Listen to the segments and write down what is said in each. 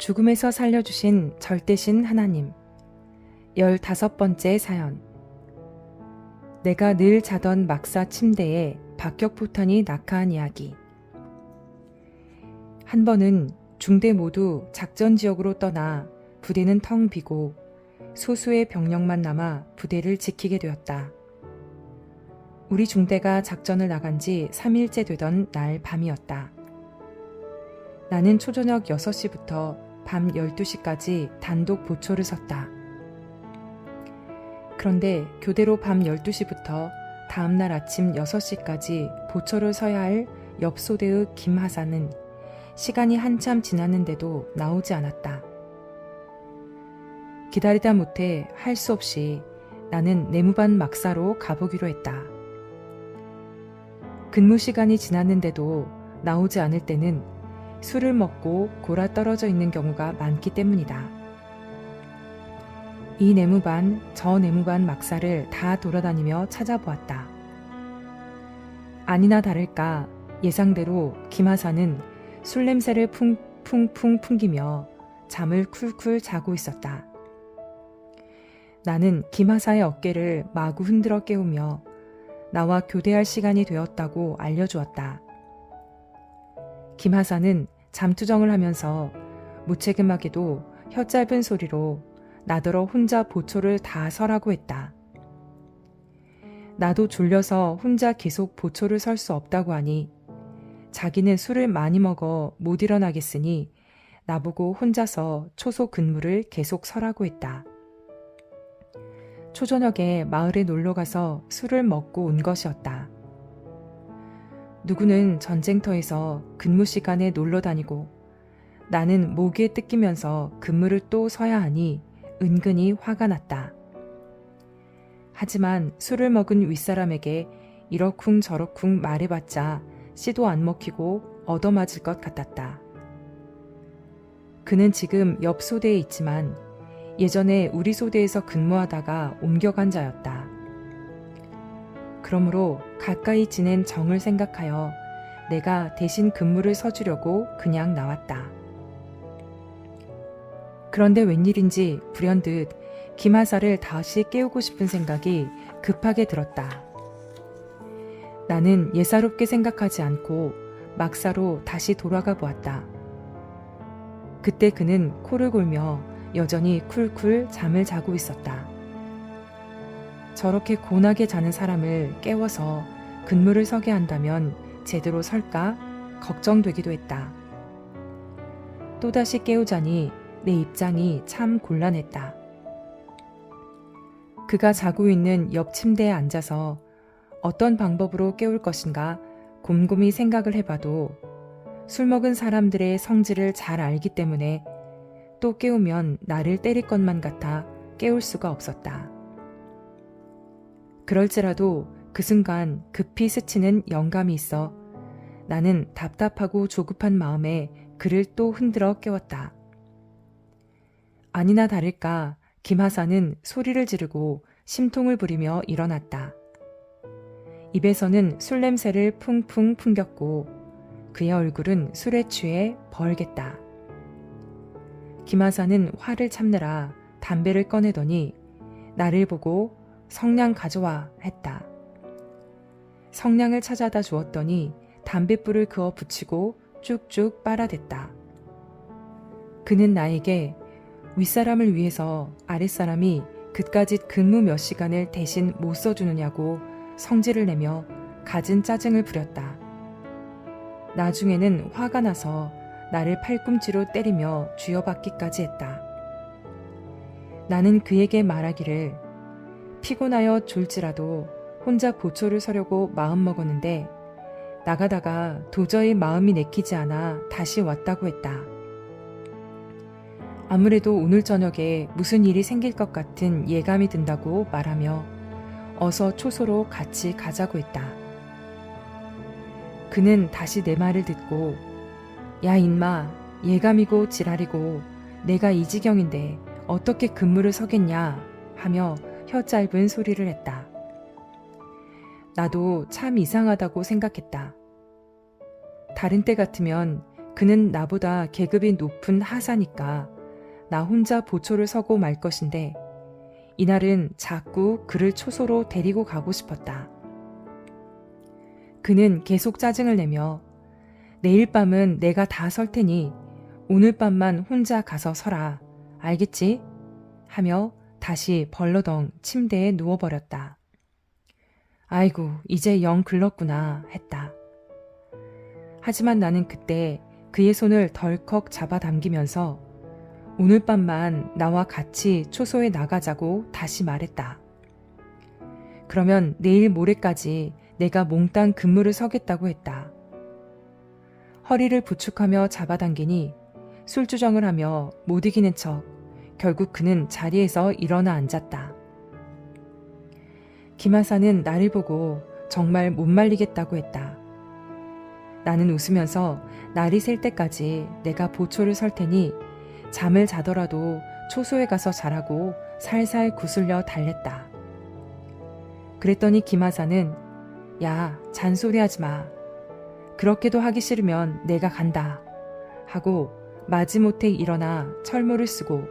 죽음에서 살려주신 절대신 하나님. 15번째 사연. 내가 늘 자던 막사 침대에 박격포탄이 낙하한 이야기. 한 번은 중대 모두 작전 지역으로 떠나 부대는 텅 비고 소수의 병력만 남아 부대를 지키게 되었다. 우리 중대가 작전을 나간 지 3일째 되던 날 밤이었다. 나는 초저녁 6시부터 밤 12시까지 단독 보초를 섰다. 그런데 교대로 밤 12시부터 다음날 아침 6시까지 보초를 서야 할 옆 소대의 김하사는 시간이 한참 지났는데도 나오지 않았다. 기다리다 못해 할 수 없이 나는 내무반 막사로 가보기로 했다. 근무 시간이 지났는데도 나오지 않을 때는 술을 먹고 골아 떨어져 있는 경우가 많기 때문이다. 이 내무반, 저 내무반 막사를 다 돌아다니며 찾아보았다. 아니나 다를까 예상대로 김하사는 술 냄새를 풍풍 풍기며 잠을 쿨쿨 자고 있었다. 나는 김하사의 어깨를 마구 흔들어 깨우며 나와 교대할 시간이 되었다고 알려주었다. 김하사는 잠투정을 하면서 무책임하게도 혀짧은 소리로 나더러 혼자 보초를 다 서라고 했다. 나도 졸려서 혼자 계속 보초를 설 수 없다고 하니 자기는 술을 많이 먹어 못 일어나겠으니 나보고 혼자서 초소 근무를 계속 서라고 했다. 초저녁에 마을에 놀러가서 술을 먹고 온 것이었다. 누구는 전쟁터에서 근무 시간에 놀러 다니고 나는 모기에 뜯기면서 근무를 또 서야 하니 은근히 화가 났다. 하지만 술을 먹은 윗사람에게 이러쿵 저러쿵 말해봤자 씨도 안 먹히고 얻어맞을 것 같았다. 그는 지금 옆 소대에 있지만 예전에 우리 소대에서 근무하다가 옮겨간 자였다. 그러므로 가까이 지낸 정을 생각하여 내가 대신 근무를 서주려고 그냥 나왔다. 그런데 웬일인지 불현듯 김하사를 다시 깨우고 싶은 생각이 급하게 들었다. 나는 예사롭게 생각하지 않고 막사로 다시 돌아가 보았다. 그때 그는 코를 골며 여전히 쿨쿨 잠을 자고 있었다. 저렇게 곤하게 자는 사람을 깨워서 근무를 서게 한다면 제대로 설까 걱정되기도 했다. 또다시 깨우자니 내 입장이 참 곤란했다. 그가 자고 있는 옆 침대에 앉아서 어떤 방법으로 깨울 것인가 곰곰이 생각을 해봐도 술 먹은 사람들의 성질을 잘 알기 때문에 또 깨우면 나를 때릴 것만 같아 깨울 수가 없었다. 그럴지라도 그 순간 급히 스치는 영감이 있어 나는 답답하고 조급한 마음에 그를 또 흔들어 깨웠다. 아니나 다를까 김하사는 소리를 지르고 심통을 부리며 일어났다. 입에서는 술 냄새를 풍풍 풍겼고 그의 얼굴은 술에 취해 벌겠다. 김하사는 화를 참느라 담배를 꺼내더니 나를 보고 성냥 가져와 했다. 성냥을 찾아다 주었더니 담뱃불을 그어 붙이고 쭉쭉 빨아댔다. 그는 나에게 윗사람을 위해서 아랫사람이 그까짓 근무 몇 시간을 대신 못 써주느냐고 성질을 내며 갖은 짜증을 부렸다. 나중에는 화가 나서 나를 팔꿈치로 때리며 쥐어박기까지 했다. 나는 그에게 말하기를 피곤하여 졸지라도 혼자 보초를 서려고 마음먹었는데 나가다가 도저히 마음이 내키지 않아 다시 왔다고 했다. 아무래도 오늘 저녁에 무슨 일이 생길 것 같은 예감이 든다고 말하며 어서 초소로 같이 가자고 했다. 그는 다시 내 말을 듣고 야 인마 예감이고 지랄이고 내가 이 지경인데 어떻게 근무를 서겠냐 하며 혀 짧은 소리를 했다. 나도 참 이상하다고 생각했다. 다른 때 같으면 그는 나보다 계급이 높은 하사니까 나 혼자 보초를 서고 말 것인데 이날은 자꾸 그를 초소로 데리고 가고 싶었다. 그는 계속 짜증을 내며 내일 밤은 내가 다 설 테니 오늘 밤만 혼자 가서 서라. 알겠지? 하며 다시 벌러덩 침대에 누워버렸다. 아이고, 이제 영 글렀구나 했다. 하지만 나는 그때 그의 손을 덜컥 잡아당기면서 오늘 밤만 나와 같이 초소에 나가자고 다시 말했다. 그러면 내일 모레까지 내가 몽땅 근무를 서겠다고 했다. 허리를 부축하며 잡아당기니 술주정을 하며 못 이기는 척 결국 그는 자리에서 일어나 앉았다. 김하사는 나를 보고 정말 못 말리겠다고 했다. 나는 웃으면서 날이 셀 때까지 내가 보초를 설 테니 잠을 자더라도 초소에 가서 자라고 살살 구슬려 달랬다. 그랬더니 김하사는 야, 잔소리하지 마. 그렇게도 하기 싫으면 내가 간다. 하고 마지못해 일어나 철모를 쓰고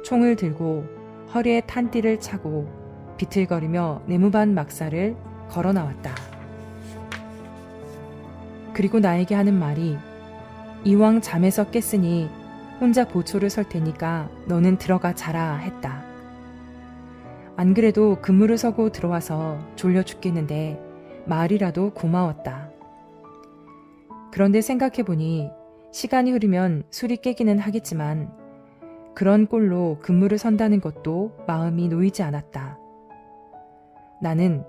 총을 들고 허리에 탄띠를 차고 비틀거리며 내무반 막사를 걸어 나왔다. 그리고 나에게 하는 말이 이왕 잠에서 깼으니 혼자 보초를 설 테니까 너는 들어가 자라 했다. 안 그래도 근무를 서고 들어와서 졸려 죽겠는데 말이라도 고마웠다. 그런데 생각해보니 시간이 흐르면 술이 깨기는 하겠지만 그런 꼴로 근무를 선다는 것도 마음이 놓이지 않았다. 나는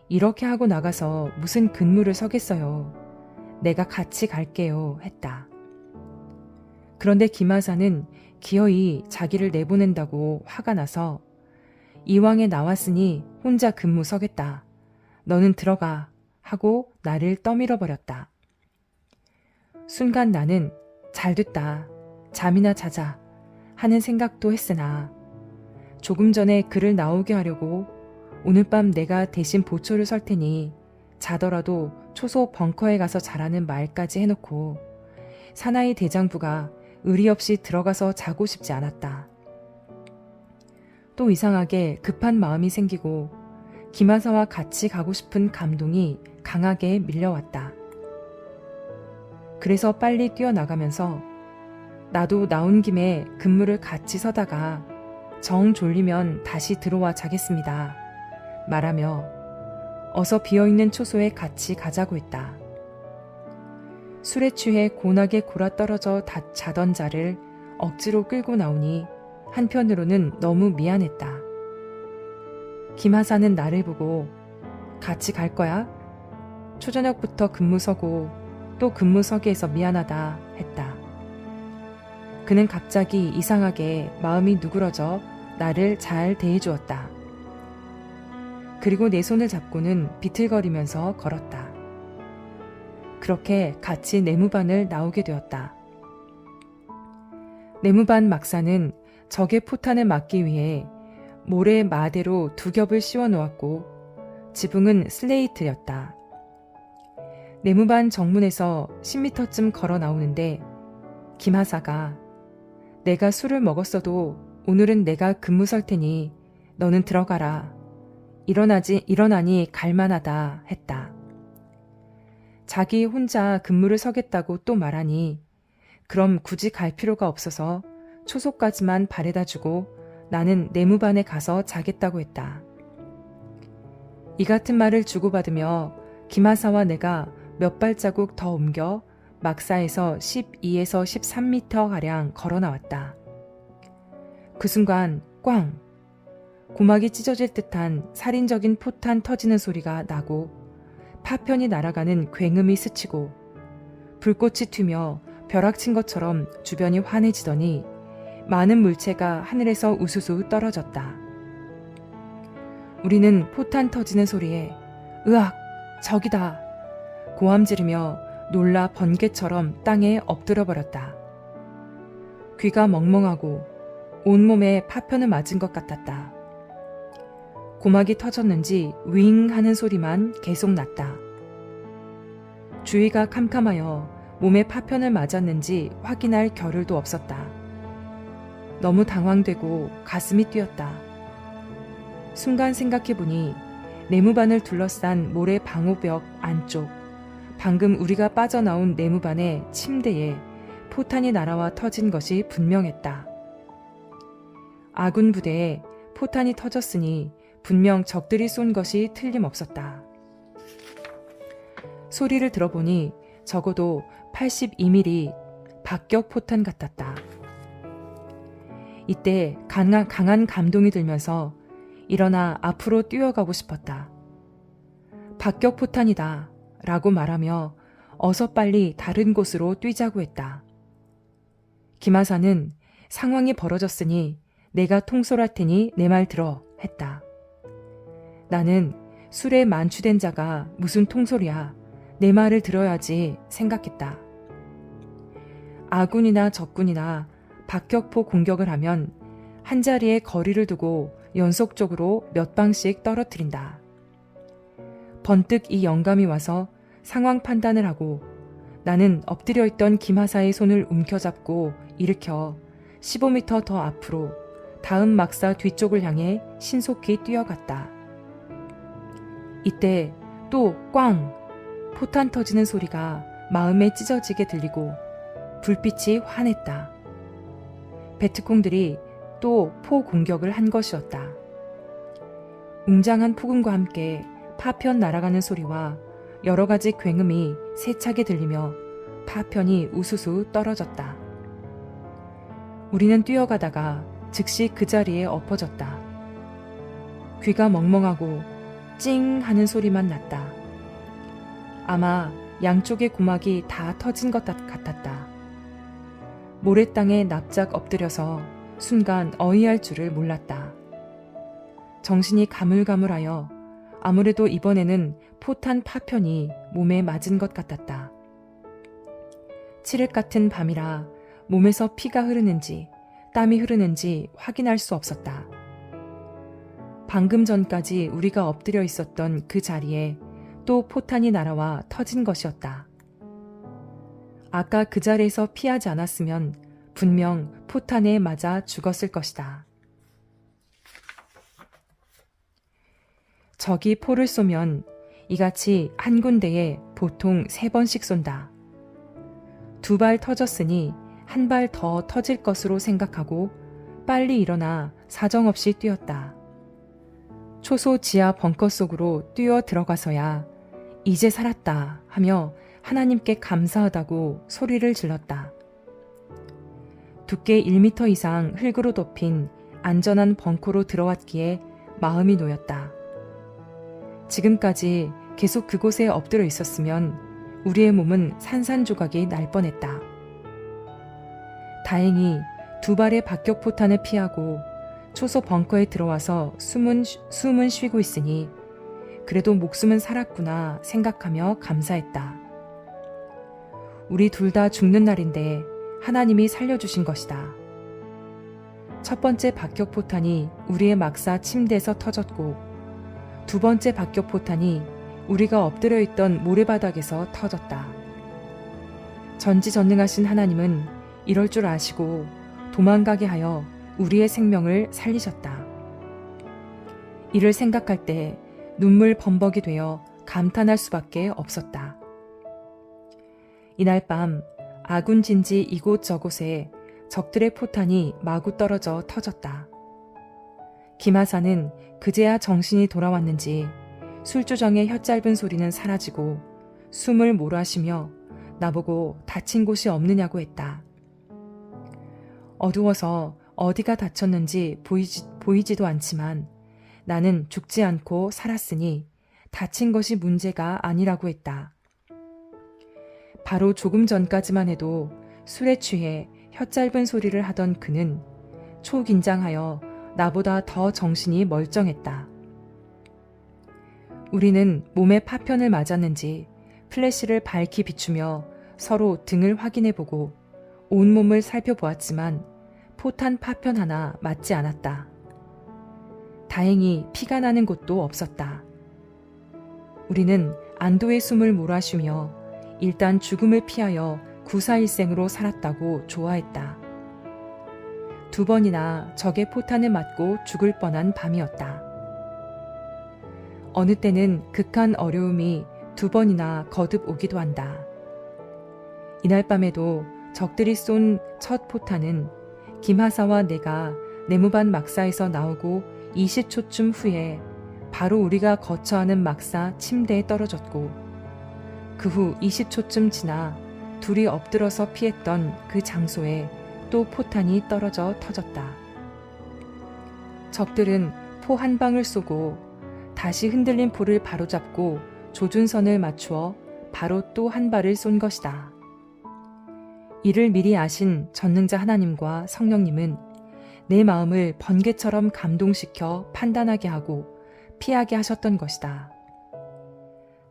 이렇게 하고 나가서 무슨 근무를 서겠어요. 내가 같이 갈게요 했다. 그런데 김하사는 기어이 자기를 내보낸다고 화가 나서 이왕에 나왔으니 혼자 근무 서겠다. 너는 들어가 하고 나를 떠밀어 버렸다. 순간 나는 잘됐다. 잠이나 자자 하는 생각도 했으나 조금 전에 그를 나오게 하려고 오늘 밤 내가 대신 보초를 설 테니 자더라도 초소 벙커에 가서 자라는 말까지 해놓고 사나이 대장부가 의리 없이 들어가서 자고 싶지 않았다. 또 이상하게 급한 마음이 생기고 김하사와 같이 가고 싶은 감동이 강하게 밀려왔다. 그래서 빨리 뛰어나가면서 나도 나온 김에 근무를 같이 서다가 정 졸리면 다시 들어와 자겠습니다. 말하며 어서 비어있는 초소에 같이 가자고 했다. 술에 취해 곤하게 골아떨어져 자던 자를 억지로 끌고 나오니 한편으로는 너무 미안했다. 김하사는 나를 보고 같이 갈 거야? 초저녁부터 근무 서고 또 근무 서기에서 미안하다 했다. 그는 갑자기 이상하게 마음이 누그러져 나를 잘 대해주었다. 그리고 내 손을 잡고는 비틀거리면서 걸었다. 그렇게 같이 내무반을 나오게 되었다. 내무반 막사는 적의 포탄을 막기 위해 모래 마대로 2겹을 씌워 놓았고 지붕은 슬레이트였다. 내무반 정문에서 10m쯤 걸어 나오는데 김하사가 내가 술을 먹었어도 오늘은 내가 근무 설 테니 너는 들어가라. 일어나니 갈만하다 했다. 자기 혼자 근무를 서겠다고 또 말하니 그럼 굳이 갈 필요가 없어서 초소까지만 바래다 주고 나는 내무반에 가서 자겠다고 했다. 이 같은 말을 주고받으며 김하사와 내가 몇 발자국 더 옮겨 막사에서 12에서 13m가량 걸어 나왔다. 그 순간 꽝! 고막이 찢어질 듯한 살인적인 포탄 터지는 소리가 나고 파편이 날아가는 굉음이 스치고 불꽃이 튀며 벼락친 것처럼 주변이 환해지더니 많은 물체가 하늘에서 우수수 떨어졌다. 우리는 포탄 터지는 소리에 으악! 적이다! 고함 지르며 놀라 번개처럼 땅에 엎드려 버렸다. 귀가 멍멍하고 온몸에 파편을 맞은 것 같았다. 고막이 터졌는지 윙 하는 소리만 계속 났다. 주위가 캄캄하여 몸에 파편을 맞았는지 확인할 겨를도 없었다. 너무 당황되고 가슴이 뛰었다. 순간 생각해보니 내무반을 둘러싼 모래 방호벽 안쪽, 방금 우리가 빠져나온 내무반의 침대에 포탄이 날아와 터진 것이 분명했다. 아군 부대에 포탄이 터졌으니 분명 적들이 쏜 것이 틀림없었다. 소리를 들어보니 적어도 82mm 박격 포탄 같았다. 이때 강한 감동이 들면서 일어나 앞으로 뛰어가고 싶었다. 박격 포탄이다 라고 말하며 어서 빨리 다른 곳으로 뛰자고 했다. 김하사는 상황이 벌어졌으니 내가 통솔할 테니 내 말 들어 했다. 나는 술에 만취된 자가 무슨 통솔이야. 내 말을 들어야지 생각했다. 아군이나 적군이나 박격포 공격을 하면 한자리에 거리를 두고 연속적으로 몇 방씩 떨어뜨린다. 번뜩 이 영감이 와서 상황 판단을 하고 나는 엎드려 있던 김하사의 손을 움켜잡고 일으켜 15m 더 앞으로 다음 막사 뒤쪽을 향해 신속히 뛰어갔다. 이때 또 꽝! 포탄 터지는 소리가 마음에 찢어지게 들리고 불빛이 환했다. 베트콩들이 또 포 공격을 한 것이었다. 웅장한 폭음과 함께 파편 날아가는 소리와 여러 가지 굉음이 세차게 들리며 파편이 우수수 떨어졌다. 우리는 뛰어가다가 즉시 그 자리에 엎어졌다. 귀가 멍멍하고 찡 하는 소리만 났다. 아마 양쪽의 고막이 다 터진 것 같았다. 모래땅에 납작 엎드려서 순간 어이할 줄을 몰랐다. 정신이 가물가물하여 아무래도 이번에는 포탄 파편이 몸에 맞은 것 같았다. 칠흑 같은 밤이라 몸에서 피가 흐르는지 땀이 흐르는지 확인할 수 없었다. 방금 전까지 우리가 엎드려 있었던 그 자리에 또 포탄이 날아와 터진 것이었다. 아까 그 자리에서 피하지 않았으면 분명 포탄에 맞아 죽었을 것이다. 적이 포를 쏘면 이같이 한 군데에 보통 3번씩 쏜다. 2발 터졌으니 한 발 더 터질 것으로 생각하고 빨리 일어나 사정없이 뛰었다. 초소 지하 벙커 속으로 뛰어 들어가서야 이제 살았다 하며 하나님께 감사하다고 소리를 질렀다. 두께 1m 이상 흙으로 덮인 안전한 벙커로 들어왔기에 마음이 놓였다. 지금까지 계속 그곳에 엎드려 있었으면 우리의 몸은 산산조각이 날 뻔했다. 다행히 2발의 박격포탄을 피하고 초소 벙커에 들어와서 숨은 쉬고 있으니 그래도 목숨은 살았구나 생각하며 감사했다. 우리 둘 다 죽는 날인데 하나님이 살려주신 것이다. 첫 번째 박격포탄이 우리의 막사 침대에서 터졌고 2번째 박격포탄이 우리가 엎드려 있던 모래바닥에서 터졌다. 전지전능하신 하나님은 이럴 줄 아시고 도망가게 하여 우리의 생명을 살리셨다. 이를 생각할 때 눈물 범벅이 되어 감탄할 수밖에 없었다. 이날 밤 아군 진지 이곳저곳에 적들의 포탄이 마구 떨어져 터졌다. 김하사는 그제야 정신이 돌아왔는지 술주정의 혀짧은 소리는 사라지고 숨을 몰아쉬며 나보고 다친 곳이 없느냐고 했다. 어두워서 어디가 다쳤는지 보이지도 않지만 나는 죽지 않고 살았으니 다친 것이 문제가 아니라고 했다. 바로 조금 전까지만 해도 술에 취해 혀짧은 소리를 하던 그는 초긴장하여 나보다 더 정신이 멀쩡했다. 우리는 몸에 파편을 맞았는지 플래시를 밝히 비추며 서로 등을 확인해보고 온몸을 살펴보았지만 포탄 파편 하나 맞지 않았다. 다행히 피가 나는 곳도 없었다. 우리는 안도의 숨을 몰아쉬며 일단 죽음을 피하여 구사일생으로 살았다고 좋아했다. 2번이나 적의 포탄을 맞고 죽을 뻔한 밤이었다. 어느 때는 극한 어려움이 2번이나 거듭 오기도 한다. 이날 밤에도 적들이 쏜 첫 포탄은 김하사와 내가 내무반 막사에서 나오고 20초쯤 후에 바로 우리가 거처하는 막사 침대에 떨어졌고, 그 후 20초쯤 지나 둘이 엎드러서 피했던 그 장소에 또 포탄이 떨어져 터졌다. 적들은 포 한 방을 쏘고 다시 흔들린 포를 바로잡고 조준선을 맞추어 바로 또 한 발을 쏜 것이다. 이를 미리 아신 전능자 하나님과 성령님은 내 마음을 번개처럼 감동시켜 판단하게 하고 피하게 하셨던 것이다.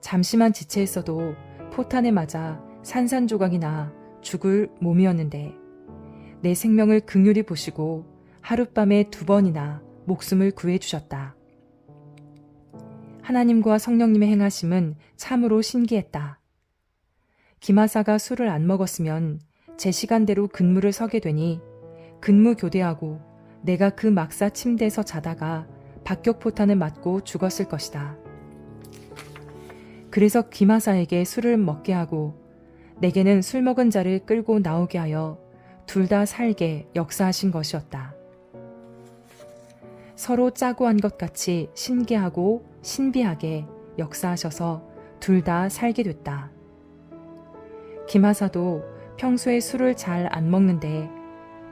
잠시만 지체했어도 포탄에 맞아 산산조각이 나 죽을 몸이었는데 내 생명을 긍휼히 보시고 하룻밤에 2번이나 목숨을 구해주셨다. 하나님과 성령님의 행하심은 참으로 신기했다. 김하사가 술을 안 먹었으면 제 시간대로 근무를 서게 되니 근무 교대하고 내가 그 막사 침대에서 자다가 박격포탄을 맞고 죽었을 것이다. 그래서 김하사에게 술을 먹게 하고 내게는 술 먹은 자를 끌고 나오게 하여 둘 다 살게 역사하신 것이었다. 서로 짜고 한 것 같이 신기하고 신비하게 역사하셔서 둘 다 살게 됐다. 김하사도 평소에 술을 잘 안 먹는데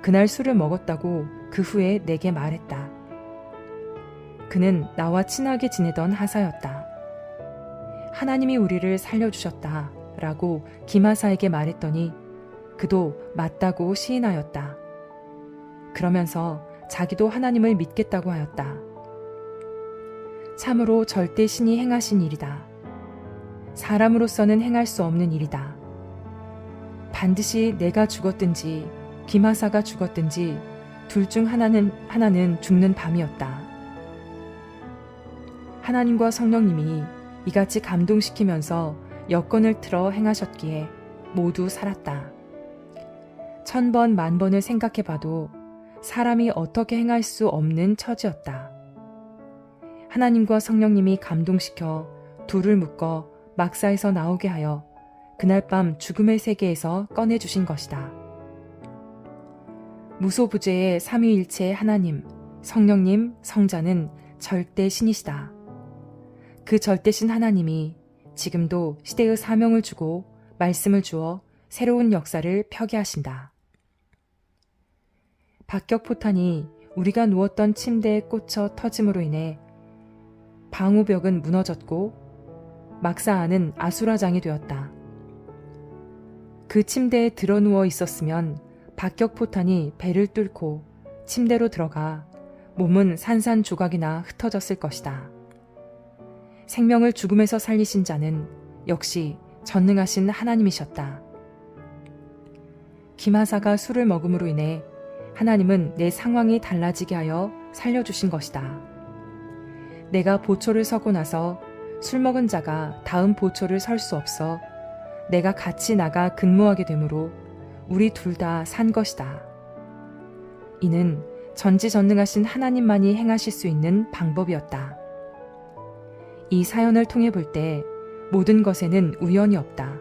그날 술을 먹었다고 그 후에 내게 말했다. 그는 나와 친하게 지내던 하사였다. 하나님이 우리를 살려주셨다 라고 김하사에게 말했더니 그도 맞다고 시인하였다. 그러면서 자기도 하나님을 믿겠다고 하였다. 참으로 절대 신이 행하신 일이다. 사람으로서는 행할 수 없는 일이다. 반드시 내가 죽었든지 김하사가 죽었든지 둘 중 하나는 죽는 밤이었다. 하나님과 성령님이 이같이 감동시키면서 여건을 틀어 행하셨기에 모두 살았다. 1000번 만번을 생각해봐도 사람이 어떻게 행할 수 없는 처지였다. 하나님과 성령님이 감동시켜 둘을 묶어 막사에서 나오게 하여 그날 밤 죽음의 세계에서 꺼내주신 것이다. 무소부재의 삼위일체 하나님, 성령님, 성자는 절대 신이시다. 그 절대신 하나님이 지금도 시대의 사명을 주고 말씀을 주어 새로운 역사를 펴게 하신다. 박격포탄이 우리가 누웠던 침대에 꽂혀 터짐으로 인해 방호벽은 무너졌고 막사 안은 아수라장이 되었다. 그 침대에 드러누워 있었으면 박격포탄이 배를 뚫고 침대로 들어가 몸은 산산조각이나 흩어졌을 것이다. 생명을 죽음에서 살리신 자는 역시 전능하신 하나님이셨다. 김하사가 술을 먹음으로 인해 하나님은 내 상황이 달라지게 하여 살려주신 것이다. 내가 보초를 서고 나서 술 먹은 자가 다음 보초를 설 수 없어 내가 같이 나가 근무하게 되므로 우리 둘 다 산 것이다. 이는 전지전능하신 하나님만이 행하실 수 있는 방법이었다. 이 사연을 통해 볼 때 모든 것에는 우연이 없다.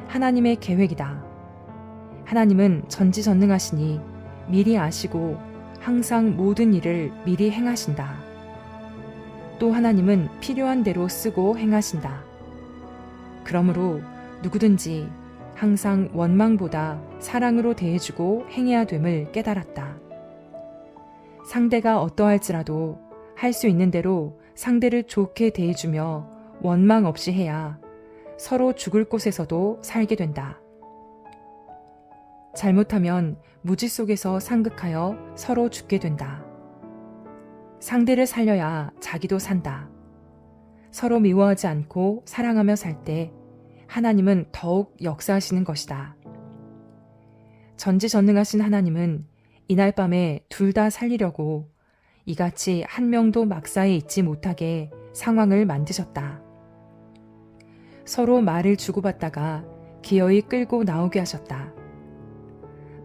하나님의 계획이다. 하나님은 전지전능하시니 미리 아시고 항상 모든 일을 미리 행하신다. 또 하나님은 필요한 대로 쓰고 행하신다. 그러므로 누구든지 항상 원망보다 사랑으로 대해주고 행해야 됨을 깨달았다. 상대가 어떠할지라도 할 수 있는 대로 상대를 좋게 대해주며 원망 없이 해야 서로 죽을 곳에서도 살게 된다. 잘못하면 무지 속에서 상극하여 서로 죽게 된다. 상대를 살려야 자기도 산다. 서로 미워하지 않고 사랑하며 살 때 하나님은 더욱 역사하시는 것이다. 전지전능하신 하나님은 이날 밤에 둘 다 살리려고 이같이 한 명도 막사에 있지 못하게 상황을 만드셨다. 서로 말을 주고받다가 기어이 끌고 나오게 하셨다.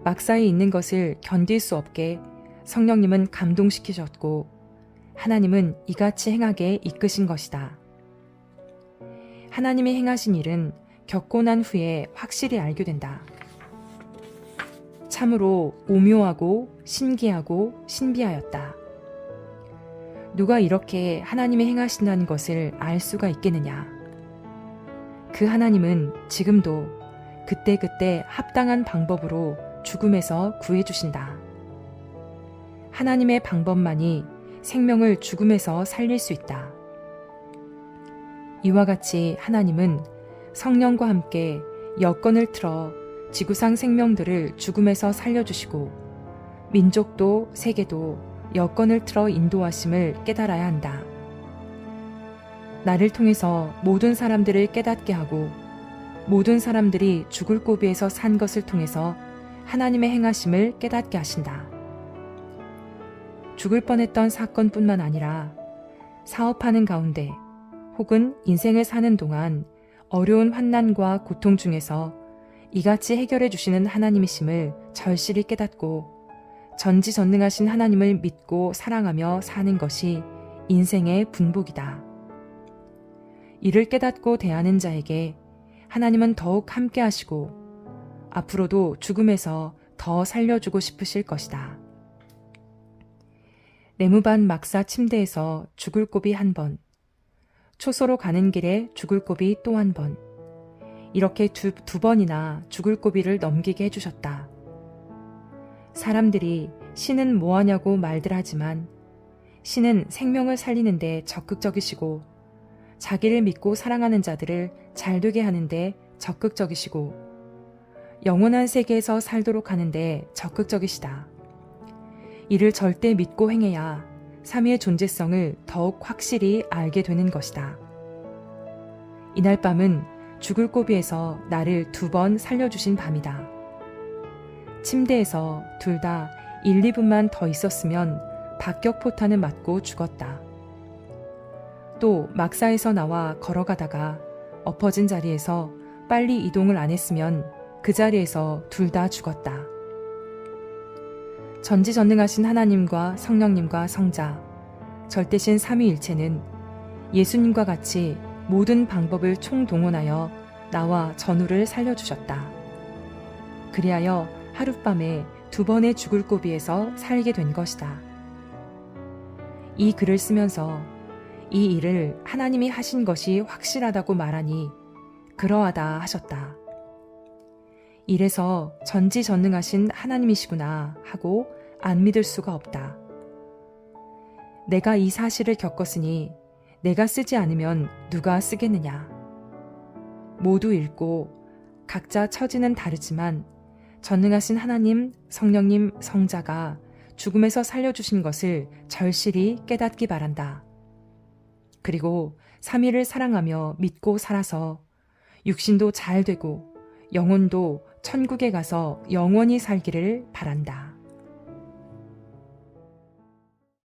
막사에 있는 것을 견딜 수 없게 성령님은 감동시키셨고 하나님은 이같이 행하게 이끄신 것이다. 하나님이 행하신 일은 겪고 난 후에 확실히 알게 된다. 참으로 오묘하고 신기하고 신비하였다. 누가 이렇게 하나님이 행하신다는 것을 알 수가 있겠느냐? 그 하나님은 지금도 그때그때 합당한 방법으로 죽음에서 구해주신다. 하나님의 방법만이 생명을 죽음에서 살릴 수 있다. 이와 같이 하나님은 성령과 함께 여건을 틀어 지구상 생명들을 죽음에서 살려주시고 민족도 세계도 여건을 틀어 인도하심을 깨달아야 한다. 나를 통해서 모든 사람들을 깨닫게 하고 모든 사람들이 죽을 고비에서 산 것을 통해서 하나님의 행하심을 깨닫게 하신다. 죽을 뻔했던 사건뿐만 아니라 사업하는 가운데 혹은 인생을 사는 동안 어려운 환난과 고통 중에서 이같이 해결해 주시는 하나님이심을 절실히 깨닫고 전지전능하신 하나님을 믿고 사랑하며 사는 것이 인생의 분복이다. 이를 깨닫고 대하는 자에게 하나님은 더욱 함께 하시고 앞으로도 죽음에서 더 살려주고 싶으실 것이다. 네무반 막사 침대에서 죽을 고비 한 번, 초소로 가는 길에 죽을 고비 또 한 번, 이렇게 두 번이나 죽을 고비를 넘기게 해주셨다. 사람들이 신은 뭐하냐고 말들 하지만 신은 생명을 살리는데 적극적이시고 자기를 믿고 사랑하는 자들을 잘되게 하는데 적극적이시고 영원한 세계에서 살도록 하는데 적극적이시다. 이를 절대 믿고 행해야 삼위의 존재성을 더욱 확실히 알게 되는 것이다. 이날 밤은 죽을 고비에서 나를 2번 살려주신 밤이다. 침대에서 둘 다 1, 2분만 더 있었으면 박격포탄을 맞고 죽었다. 또 막사에서 나와 걸어가다가 엎어진 자리에서 빨리 이동을 안 했으면 그 자리에서 둘 다 죽었다. 전지전능하신 하나님과 성령님과 성자, 절대신 삼위일체는 예수님과 같이 모든 방법을 총동원하여 나와 전우를 살려주셨다. 그리하여 하룻밤에 2번의 죽을 고비에서 살게 된 것이다. 이 글을 쓰면서 이 일을 하나님이 하신 것이 확실하다고 말하니 그러하다 하셨다. 이래서 전지전능하신 하나님이시구나 하고 안 믿을 수가 없다. 내가 이 사실을 겪었으니 내가 쓰지 않으면 누가 쓰겠느냐. 모두 읽고 각자 처지는 다르지만 전능하신 하나님, 성령님, 성자가 죽음에서 살려주신 것을 절실히 깨닫기 바란다. 그리고 삼위를 사랑하며 믿고 살아서 육신도 잘 되고 영혼도 천국에 가서 영원히 살기를 바란다.